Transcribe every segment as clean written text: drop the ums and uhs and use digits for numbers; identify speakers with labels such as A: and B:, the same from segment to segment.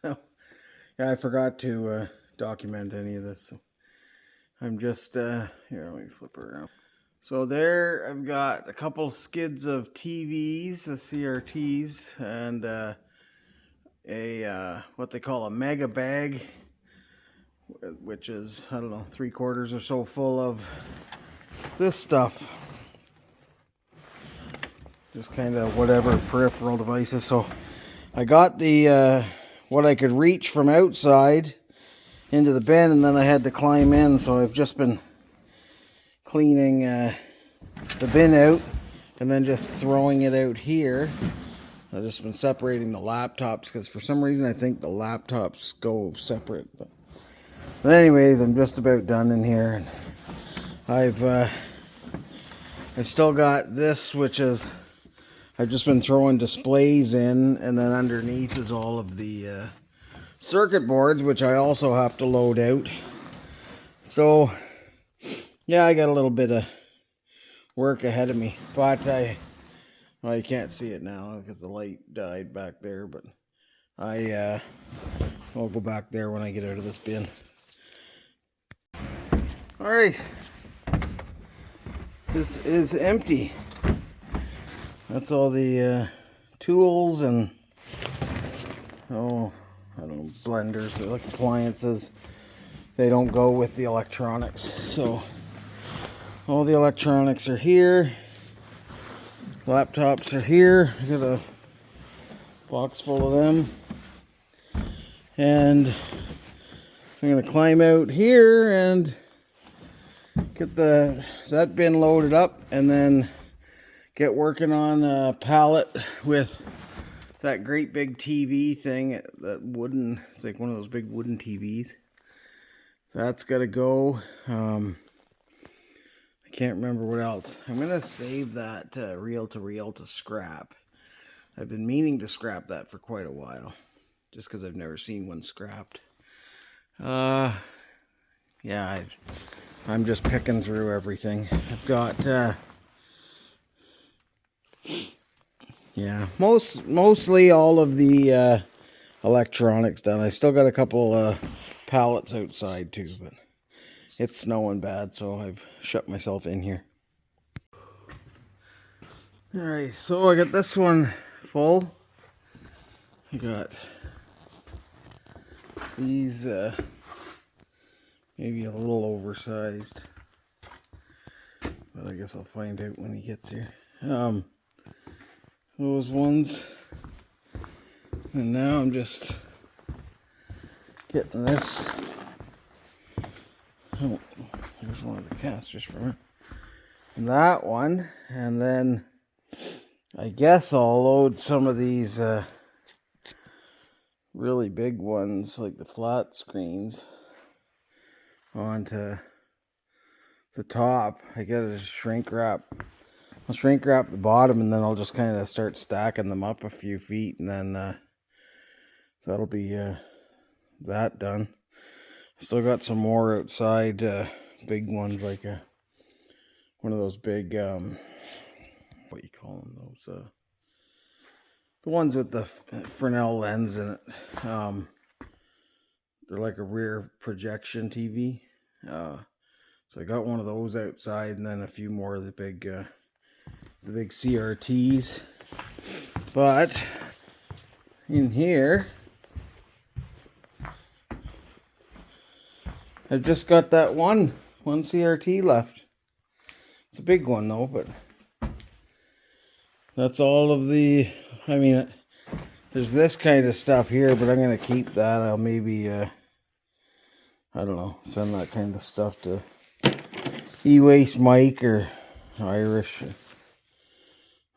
A: So, yeah, I forgot to document any of this. So I'm just, here, let me flip it around. So there I've got a couple skids of TVs, CRTs, and what they call a mega bag, which is, I don't know, 3/4 or so full of this stuff. Just kind of whatever peripheral devices. So I got the what I could reach from outside into the bin, and then I had to climb in. So I've just been cleaning the bin out and then just throwing it out here. I've just been separating the laptops because for some reason I think the laptops go separate. But anyways, I'm just about done in here. I've still got this, which is I've just been throwing displays in, and then underneath is all of the circuit boards, which I also have to load out. So yeah, I got a little bit of work ahead of me, but well, you can't see it now because the light died back there, but I'll go back there when I get out of this bin. All right, this is empty. That's all the tools and, I don't know, blenders. They're like appliances. They don't go with the electronics. So all the electronics are here. Laptops are here. I got a box full of them. And I'm gonna climb out here and get that bin loaded up, and then get working on a pallet with that great big TV thing, that wooden, it's like one of those big wooden TVs. That's gotta go. I can't remember what else. I'm gonna save that reel to scrap. I've been meaning to scrap that for quite a while, just because I've never seen one scrapped. Yeah, I'm just picking through everything. I've got yeah, mostly all of the electronics done. I still got a couple pallets outside too, but it's snowing bad, so I've shut myself in here. Alright, so I got this one full. I got these maybe a little oversized, but I guess I'll find out when he gets here. Those ones, and now I'm just getting this. Oh, there's one of the casters for me. And that one, and then I guess I'll load some of these really big ones, like the flat screens, onto the top. I gotta shrink wrap. I'll shrink wrap the bottom, and then I'll just kind of start stacking them up a few feet, and then that'll be that done. Still got some more outside, big ones, like one of those big, what you call them, those, the ones with the Fresnel lens in it. They're like a rear projection TV. So I got one of those outside, and then a few more of the big CRTs. But in here, I've just got that one CRT left. It's a big one though, but that's all of the, I mean, there's this kind of stuff here, but I'm going to keep that. I'll maybe, I don't know, send that kind of stuff to E-Waste Mike or Irish.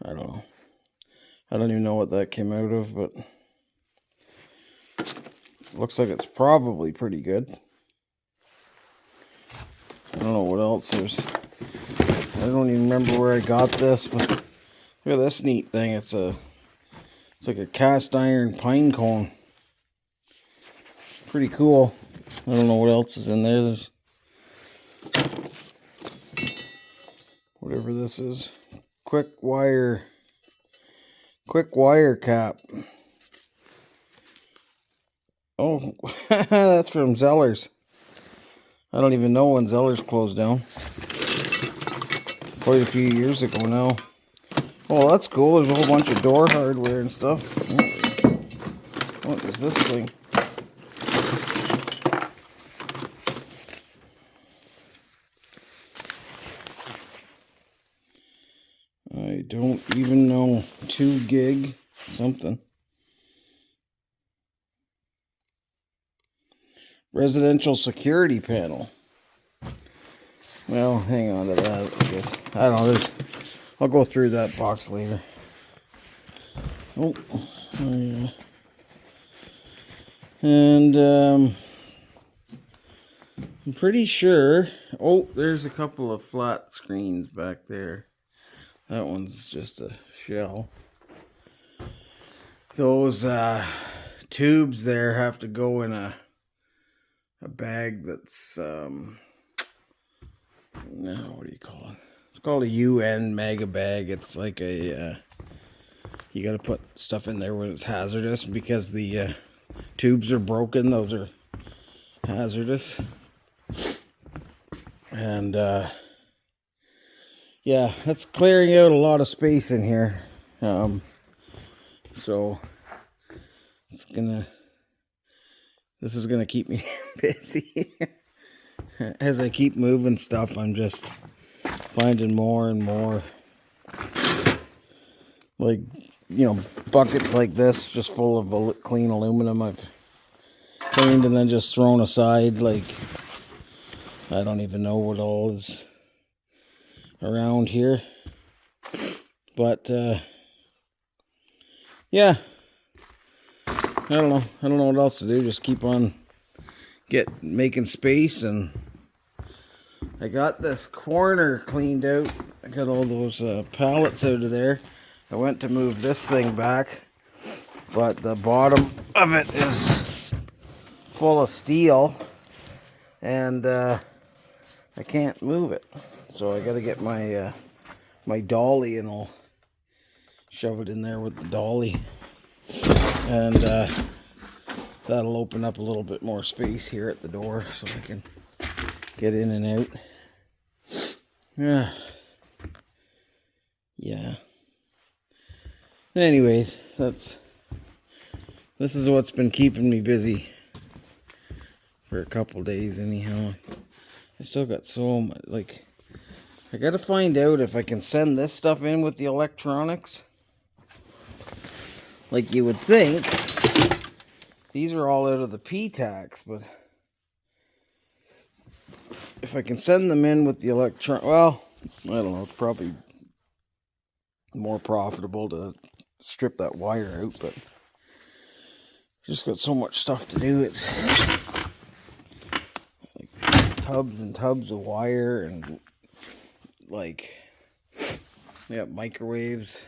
A: I don't know. I don't even know what that came out of, but looks like it's probably pretty good. I don't know what else there's. I don't even remember where I got this, but look at this neat thing. It's like a cast iron pine cone. Pretty cool. I don't know what else is in there. There's whatever this is. Quick wire cap. Oh, that's from Zeller's. I don't even know when Zeller's closed down. Quite a few years ago now. Oh, that's cool. There's a whole bunch of door hardware and stuff. What is this thing? I don't even know. 2 gig something. Residential security panel. Well, hang on to that, I guess. I don't know. I'll go through that box later. Oh, yeah. And I'm pretty sure. Oh, there's a couple of flat screens back there. That one's just a shell. Those tubes there have to go in a bag that's no, what do you call it? It's called a UN mega bag. It's like a you got to put stuff in there when it's hazardous because the tubes are broken. Those are hazardous. And yeah, that's clearing out a lot of space in here. So this is gonna keep me busy. As I keep moving stuff, I'm just finding more and more, like, you know, buckets like this just full of clean aluminum I've cleaned and then just thrown aside. Like, I don't even know what all is around here, but yeah, I don't know what else to do. Just keep on making space. And I got this corner cleaned out. I got all those pallets out of there. I went to move this thing back, but the bottom of it is full of steel, and I can't move it. So I got to get my my dolly, and I'll shove it in there with the dolly, and that'll open up a little bit more space here at the door so I can get in and out. Yeah. Anyways, this is what's been keeping me busy for a couple days anyhow. I still got so much, like, I gotta find out if I can send this stuff in with the electronics. Like, you would think these are all out of the P-tax, but if I can send them in with the well, I don't know, it's probably more profitable to strip that wire out, but just got so much stuff to do. It's like tubs and tubs of wire, and like, yeah, microwaves,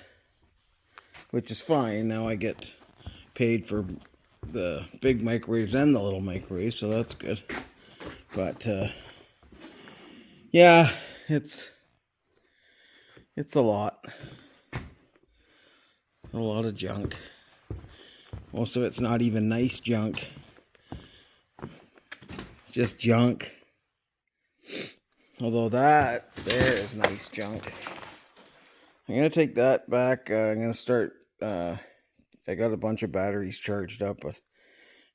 A: which is fine. Now I get paid for the big microwaves and the little microwaves, so that's good. But yeah, it's a lot of junk. Most of it's not even nice junk. It's just junk. Although that there is nice junk. I'm gonna take that back. I'm gonna start. I got a bunch of batteries charged up, but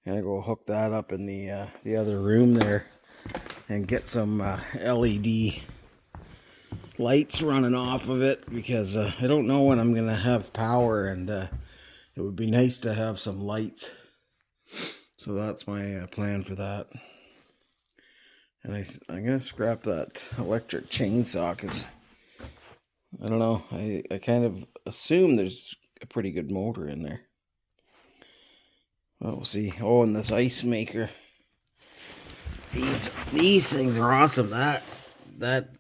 A: I'm gonna go hook that up in the other room there, and get some LED lights running off of it, because I don't know when I'm gonna have power, and it would be nice to have some lights. So that's my plan for that. And I'm gonna scrap that electric chainsaw, because I don't know, I kind of assume there's a pretty good motor in there. Well, we'll see. Oh, and this ice maker. These things are awesome. That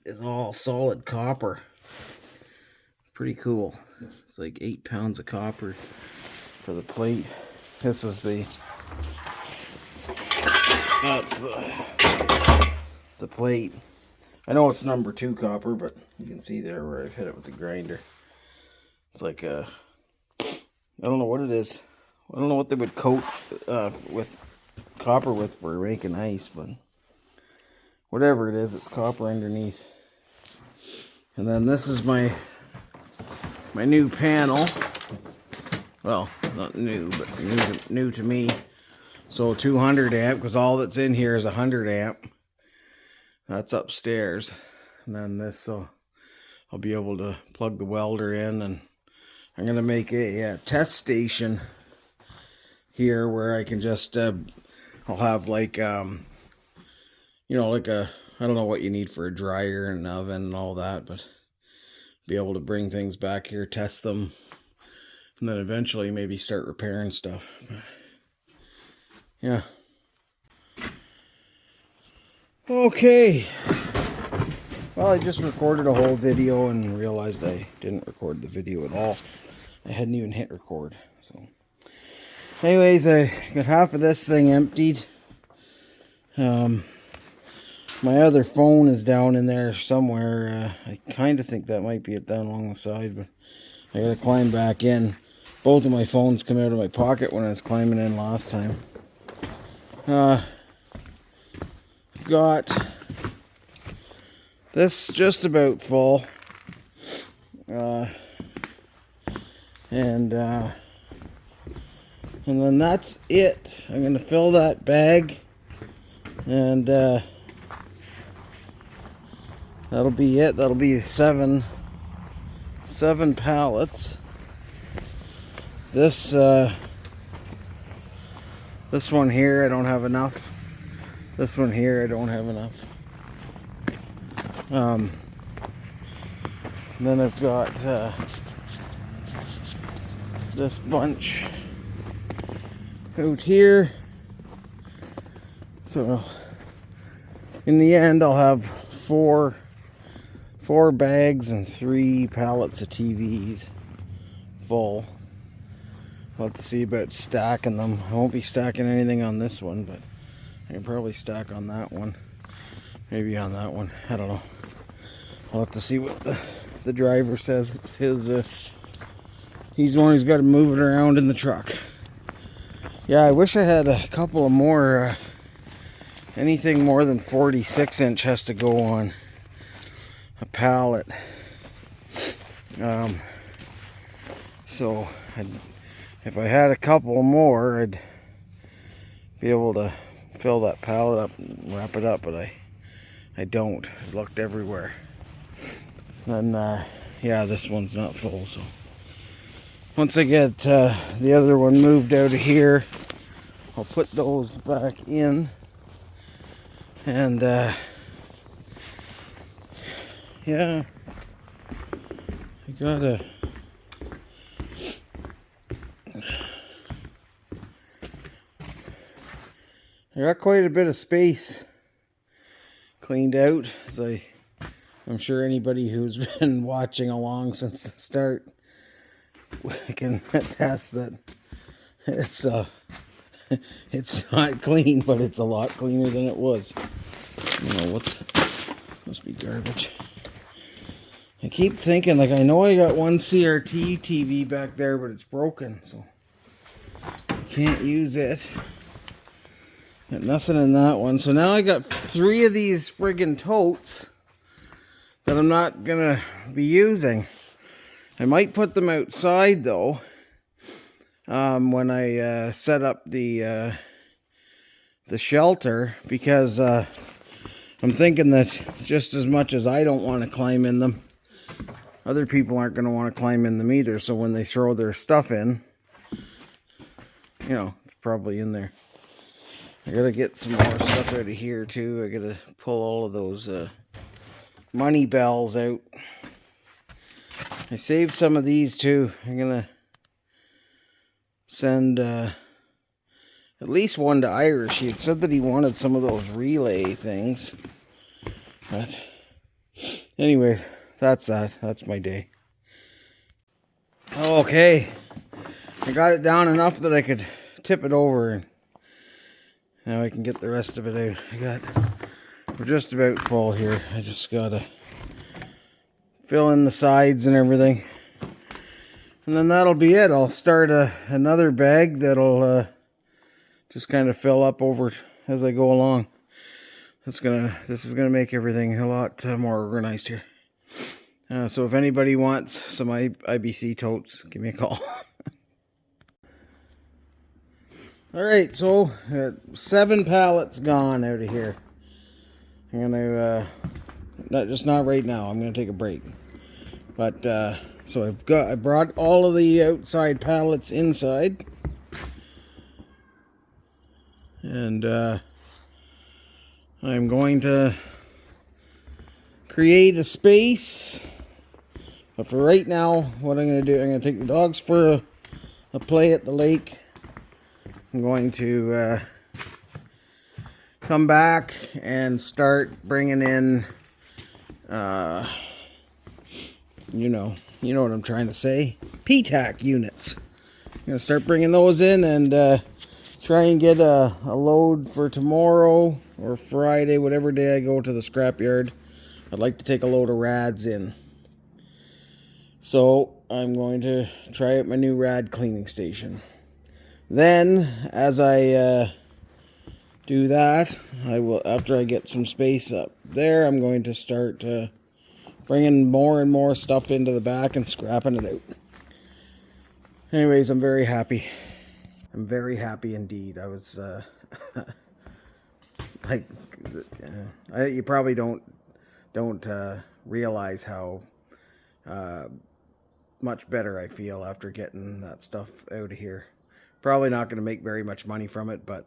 A: is all solid copper. Pretty cool. It's like 8 pounds of copper for the plate. This is that's the plate. I know it's number 2 copper, but you can see there where I've hit it with the grinder. It's like I don't know what it is. I don't know what they would coat with copper with for making ice, but whatever it is, it's copper underneath. And then this is my new panel. Well, not new, but new to me. So 200 amp, because all that's in here is 100 amp. That's upstairs. And then this, so I'll be able to plug the welder in, and I'm going to make a test station here where I can just, I'll have like, you know, like I don't know what you need for a dryer and an oven and all that, but be able to bring things back here, test them, and then eventually maybe start repairing stuff. But, yeah. Okay. Well, I just recorded a whole video and realized I didn't record the video at all. I hadn't even hit record. So, anyways, I got half of this thing emptied. My other phone is down in there somewhere. I kind of think that might be it down along the side, but I gotta climb back in. Both of my phones come out of my pocket when I was climbing in last time. Got this just about full. And then that's it. I'm gonna fill that bag, and that'll be it. That'll be seven pallets. This one here I don't have enough. This one here I don't have enough. Then I've got this bunch out here. So in the end I'll have four bags and 3 pallets of TVs full. I'll have to see about stacking them. I won't be stacking anything on this one, but I can probably stack on that one. Maybe on that one. I don't know. I'll have to see what the driver says. It's his, he's the one who's got to move it around in the truck. Yeah, I wish I had a couple of more, anything more than 46-inch has to go on a pallet. So if I had a couple more, I'd be able to fill that pallet up and wrap it up, but I don't. I've looked everywhere. Then yeah, this one's not full, so once I get the other one moved out of here, I'll put those back in, and yeah, I got quite a bit of space cleaned out, as I'm sure anybody who's been watching along since the start can attest that it's not clean, but it's a lot cleaner than it was. You know, must be garbage. I keep thinking, like, I know I got one CRT TV back there, but it's broken, so I can't use it. Got nothing in that one. So now I got 3 of these friggin' totes that I'm not gonna be using. I might put them outside though, when I set up the shelter, because I'm thinking that just as much as I don't want to climb in them, other people aren't going to want to climb in them either. So when they throw their stuff in, you know, it's probably in there. I gotta get some more stuff out of here too. I gotta pull all of those money bells out. I saved some of these too. I'm gonna send at least one to Irish. He had said that he wanted some of those relay things. But anyways, that's that. That's my day. Okay. I got it down enough that I could tip it over, and now I can get the rest of it out. We're just about full here. I just gotta fill in the sides and everything, and then that'll be it. I'll start another bag that'll just kind of fill up over as I go along. This is gonna make everything a lot more organized here. So if anybody wants some IBC totes, give me a call. All right, so 7 pallets gone out of here. I'm gonna not right now. I'm gonna take a break. But so I brought all of the outside pallets inside, and I'm going to create a space. But for right now, what I'm going to do, I'm going to take the dogs for a play at the lake. I'm going to come back and start bringing in, you know what I'm trying to say, PTAC units. I'm going to start bringing those in and try and get a load for tomorrow or Friday, whatever day I go to the scrapyard. I'd like to take a load of rads in. So I'm going to try out my new rad cleaning station. Then, as I do that, after I get some space up there, I'm going to start bringing more and more stuff into the back and scrapping it out. Anyways, I'm very happy. I'm very happy indeed. I was like, you probably don't realize how much better I feel after getting that stuff out of here. Probably not going to make very much money from it, but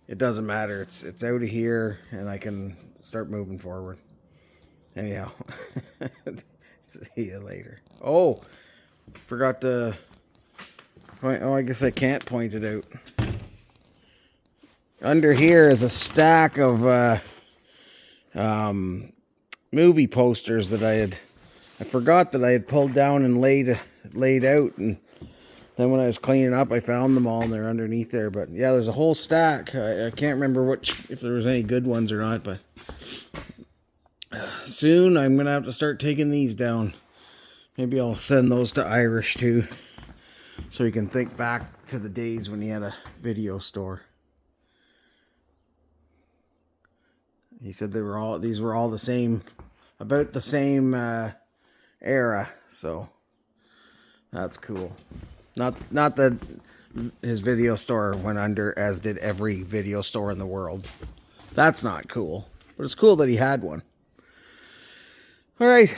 A: it doesn't matter. It's out of here, and I can start moving forward. Anyhow, see you later. Oh, forgot to. Oh, I guess I can't point it out. Under here is a stack of movie posters that I forgot that I had pulled down and laid out, and then when I was cleaning up, I found them all, and they're underneath there. But yeah, there's a whole stack. I can't remember if there was any good ones or not, but soon I'm gonna have to start taking these down. Maybe I'll send those to Irish too, so he can think back to the days when he had a video store. He said these were all the same, about the same era, so that's cool. Not that his video store went under, as did every video store in the world. That's not cool, but it's cool that he had one. All right,